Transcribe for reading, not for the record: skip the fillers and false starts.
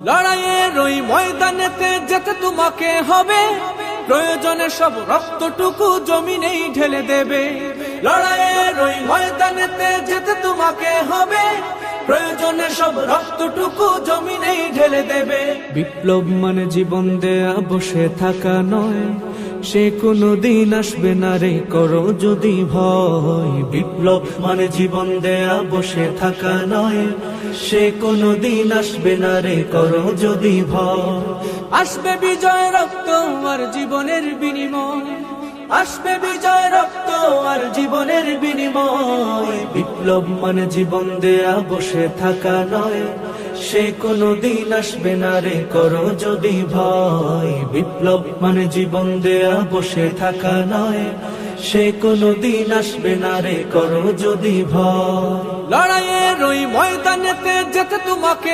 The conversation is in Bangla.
লড়াইয়ের ওই ময়দানেতে যেতে তোমাকে হবে, প্রয়োজনে সব রক্তটুকু জমিনেই ঢেলে দেবে। লড়াইয়ের ওই ময়দানেতে যেতে তোমাকে হবে, প্রয়োজনে সব রক্তটুকু জমিনেই ঢেলে দেবে। বিপ্লব মানে জীবন দেয়া বসে থাকা নয়, সে কোনো দিন আসবে না রে করো যদি ভয়। বিপ্লব মানে জীবন দেয়া বসে থাকা নয়, সে কোনো দিন আসবে না রে করো যদি ভয়। আসবে বিজয় রক্ত আর জীবনের বিনিময়, আসবে বিজয় রক্ত আর জীবনের বিনিময়। বিপ্লব মানে জীবন দেয়া বসে থাকা নয়, সে কোনো দিন আসবে না রে করো যদি ভয়। বিপ্লব মানে জীবন দেয়া বসে থাকা নয়, সে কোনো দিন আসবে না রে করো যদি ভয়। লড়াইয়ের ওই ময়দানেতে যেতে তোমাকে